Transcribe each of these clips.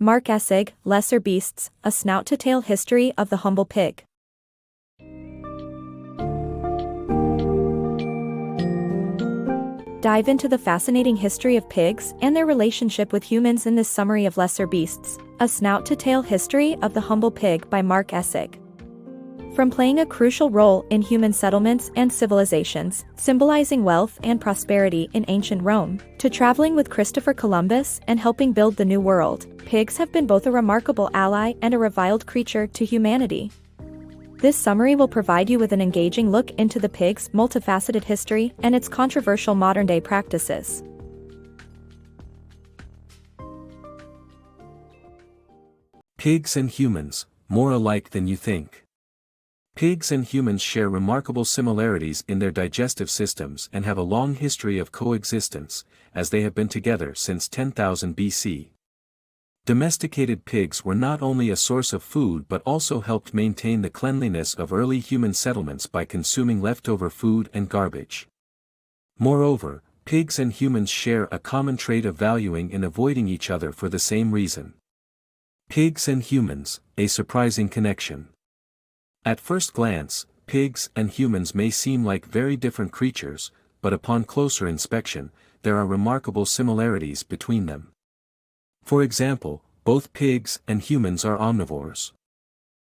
Mark Essig, Lesser Beasts, A Snout-to-Tail History of the Humble Pig. Dive into the fascinating history of pigs and their relationship with humans in this summary of Lesser Beasts, A Snout-to-Tail History of the Humble Pig by Mark Essig. From playing a crucial role in human settlements and civilizations, symbolizing wealth and prosperity in ancient Rome, to traveling with Christopher Columbus and helping build the New World, pigs have been both a remarkable ally and a reviled creature to humanity. This summary will provide you with an engaging look into the pig's multifaceted history and its controversial modern-day practices. Pigs and humans, more alike than you think. Pigs and humans share remarkable similarities in their digestive systems and have a long history of coexistence, as they have been together since 10,000 BC. Domesticated pigs were not only a source of food but also helped maintain the cleanliness of early human settlements by consuming leftover food and garbage. Moreover, pigs and humans share a common trait of valuing and avoiding each other for the same reason. Pigs and humans, a surprising connection. At first glance, pigs and humans may seem like very different creatures, but upon closer inspection, there are remarkable similarities between them. For example, both pigs and humans are omnivores.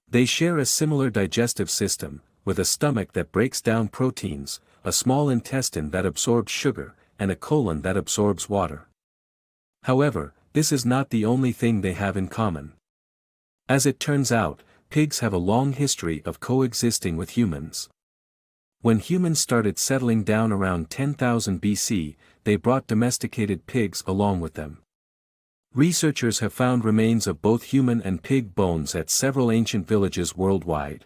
They share a similar digestive system, with a stomach that breaks down proteins, a small intestine that absorbs sugar, and a colon that absorbs water. However, this is not the only thing they have in common. As it turns out, pigs have a long history of coexisting with humans. When humans started settling down around 10,000 BC, they brought domesticated pigs along with them. Researchers have found remains of both human and pig bones at several ancient villages worldwide.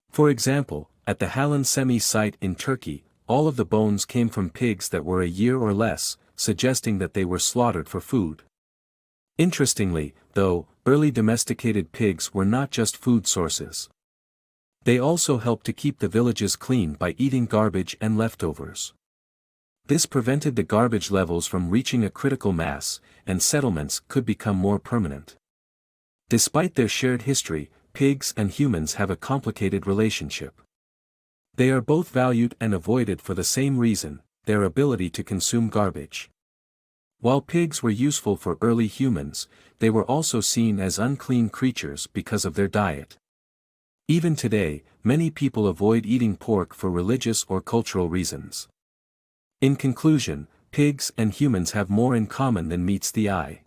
For example, at the Halan Semi site in Turkey, all of the bones came from pigs that were a year or less, suggesting that they were slaughtered for food. Interestingly, though, early domesticated pigs were not just food sources. They also helped to keep the villages clean by eating garbage and leftovers. This prevented the garbage levels from reaching a critical mass, and settlements could become more permanent. Despite their shared history, pigs and humans have a complicated relationship. They are both valued and avoided for the same reason, their ability to consume garbage. While pigs were useful for early humans, they were also seen as unclean creatures because of their diet. Even today, many people avoid eating pork for religious or cultural reasons. In conclusion, pigs and humans have more in common than meets the eye.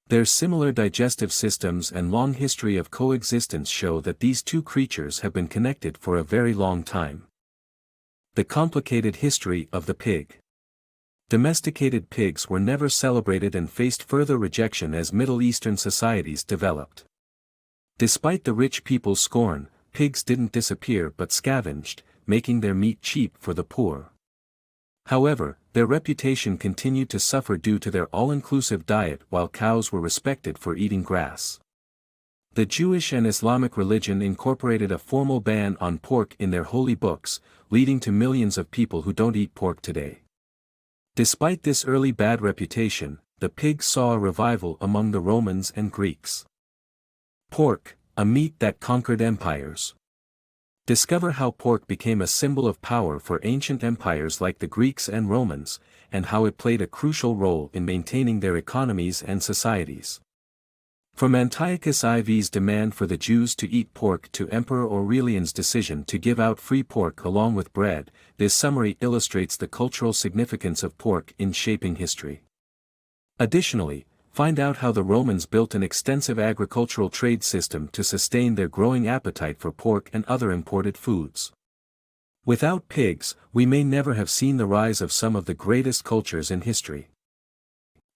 Their similar digestive systems and long history of coexistence show that these two creatures have been connected for a very long time. The complicated history of the pig. Domesticated pigs were never celebrated and faced further rejection as Middle Eastern societies developed. Despite the rich people's scorn, pigs didn't disappear but scavenged, making their meat cheap for the poor. However, their reputation continued to suffer due to their all-inclusive diet while cows were respected for eating grass. The Jewish and Islamic religion incorporated a formal ban on pork in their holy books, leading to millions of people who don't eat pork today. Despite this early bad reputation, the pig saw a revival among the Romans and Greeks. Pork, a meat that conquered empires. Discover how pork became a symbol of power for ancient empires like the Greeks and Romans, and how it played a crucial role in maintaining their economies and societies. From Antiochus IV's demand for the Jews to eat pork to Emperor Aurelian's decision to give out free pork along with bread, this summary illustrates the cultural significance of pork in shaping history. Additionally, find out how the Romans built an extensive agricultural trade system to sustain their growing appetite for pork and other imported foods. Without pigs, we may never have seen the rise of some of the greatest cultures in history.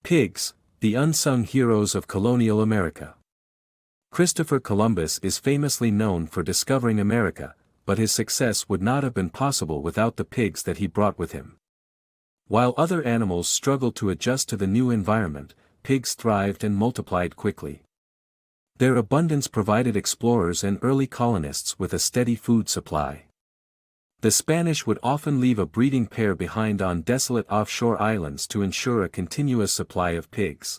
Pigs, the unsung heroes of colonial America. Christopher Columbus is famously known for discovering America, but his success would not have been possible without the pigs that he brought with him. While other animals struggled to adjust to the new environment, pigs thrived and multiplied quickly. Their abundance provided explorers and early colonists with a steady food supply. The Spanish would often leave a breeding pair behind on desolate offshore islands to ensure a continuous supply of pigs.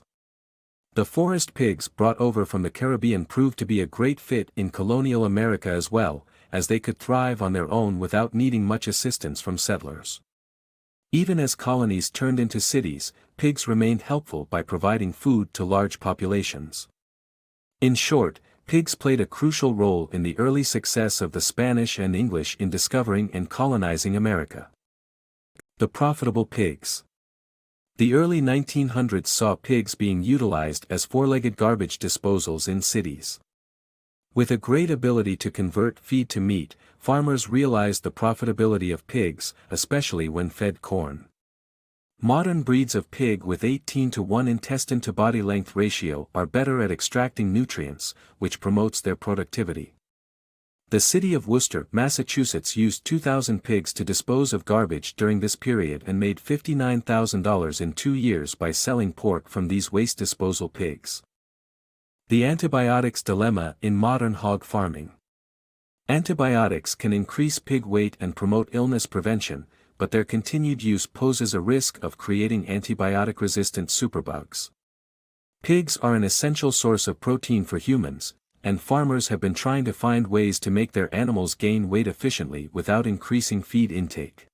The forest pigs brought over from the Caribbean proved to be a great fit in colonial America as well, as they could thrive on their own without needing much assistance from settlers. Even as colonies turned into cities, pigs remained helpful by providing food to large populations. In short, pigs played a crucial role in the early success of the Spanish and English in discovering and colonizing America. The profitable pigs. The early 1900s saw pigs being utilized as four-legged garbage disposals in cities. With a great ability to convert feed to meat, farmers realized the profitability of pigs, especially when fed corn. Modern breeds of pig with 18:1 intestine-to-body length ratio are better at extracting nutrients, which promotes their productivity. The city of Worcester, Massachusetts used 2,000 pigs to dispose of garbage during this period and made $59,000 in 2 years by selling pork from these waste disposal pigs. The antibiotics dilemma in modern hog farming. Antibiotics can increase pig weight and promote illness prevention, but their continued use poses a risk of creating antibiotic-resistant superbugs. Pigs are an essential source of protein for humans, and farmers have been trying to find ways to make their animals gain weight efficiently without increasing feed intake.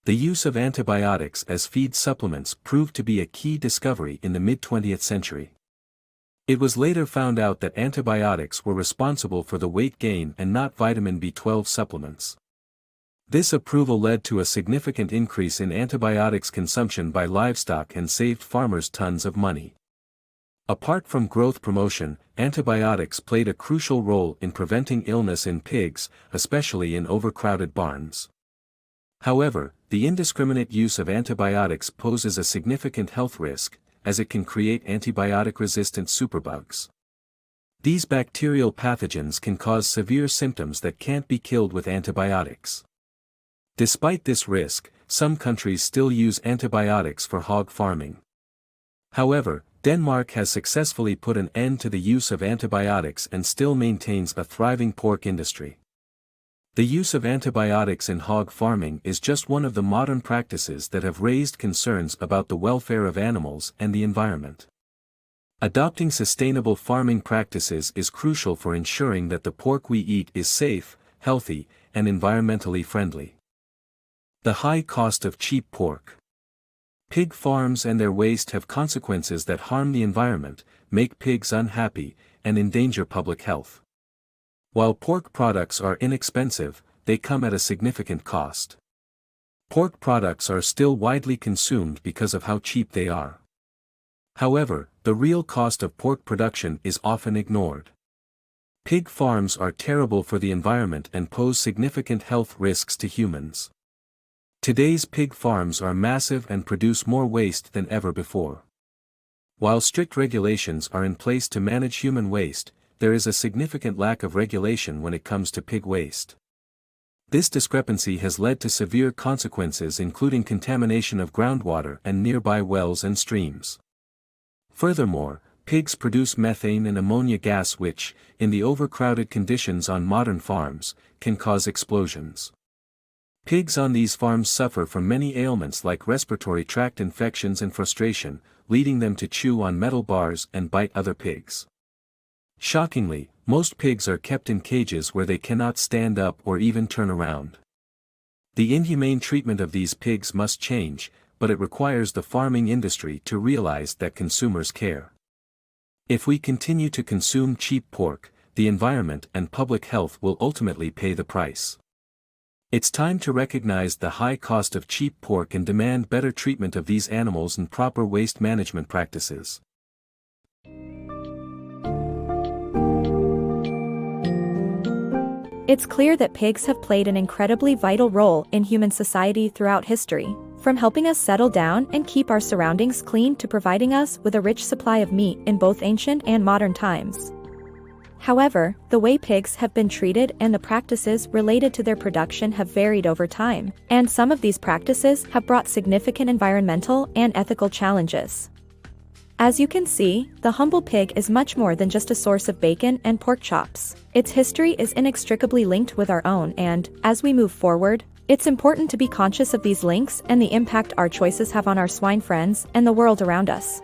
The use of antibiotics as feed supplements proved to be a key discovery in the mid-20th century. It was later found out that antibiotics were responsible for the weight gain and not vitamin B12 supplements. This approval led to a significant increase in antibiotics consumption by livestock and saved farmers tons of money. Apart from growth promotion, antibiotics played a crucial role in preventing illness in pigs, especially in overcrowded barns. However, the indiscriminate use of antibiotics poses a significant health risk, as it can create antibiotic-resistant superbugs. These bacterial pathogens can cause severe symptoms that can't be killed with antibiotics. Despite this risk, some countries still use antibiotics for hog farming. However, Denmark has successfully put an end to the use of antibiotics and still maintains a thriving pork industry. The use of antibiotics in hog farming is just one of the modern practices that have raised concerns about the welfare of animals and the environment. Adopting sustainable farming practices is crucial for ensuring that the pork we eat is safe, healthy, and environmentally friendly. The high cost of cheap pork. Pig farms and their waste have consequences that harm the environment, make pigs unhappy, and endanger public health. While pork products are inexpensive, they come at a significant cost. Pork products are still widely consumed because of how cheap they are. However, the real cost of pork production is often ignored. Pig farms are terrible for the environment and pose significant health risks to humans. Today's pig farms are massive and produce more waste than ever before. While strict regulations are in place to manage human waste, there is a significant lack of regulation when it comes to pig waste. This discrepancy has led to severe consequences, including contamination of groundwater and nearby wells and streams. Furthermore, pigs produce methane and ammonia gas which, in the overcrowded conditions on modern farms, can cause explosions. Pigs on these farms suffer from many ailments like respiratory tract infections and frustration, leading them to chew on metal bars and bite other pigs. Shockingly, most pigs are kept in cages where they cannot stand up or even turn around. The inhumane treatment of these pigs must change, but it requires the farming industry to realize that consumers care. If we continue to consume cheap pork, the environment and public health will ultimately pay the price. It's time to recognize the high cost of cheap pork and demand better treatment of these animals and proper waste management practices. It's clear that pigs have played an incredibly vital role in human society throughout history, from helping us settle down and keep our surroundings clean to providing us with a rich supply of meat in both ancient and modern times. However, the way pigs have been treated and the practices related to their production have varied over time, and some of these practices have brought significant environmental and ethical challenges. As you can see, the humble pig is much more than just a source of bacon and pork chops. Its history is inextricably linked with our own, and, as we move forward, it's important to be conscious of these links and the impact our choices have on our swine friends and the world around us.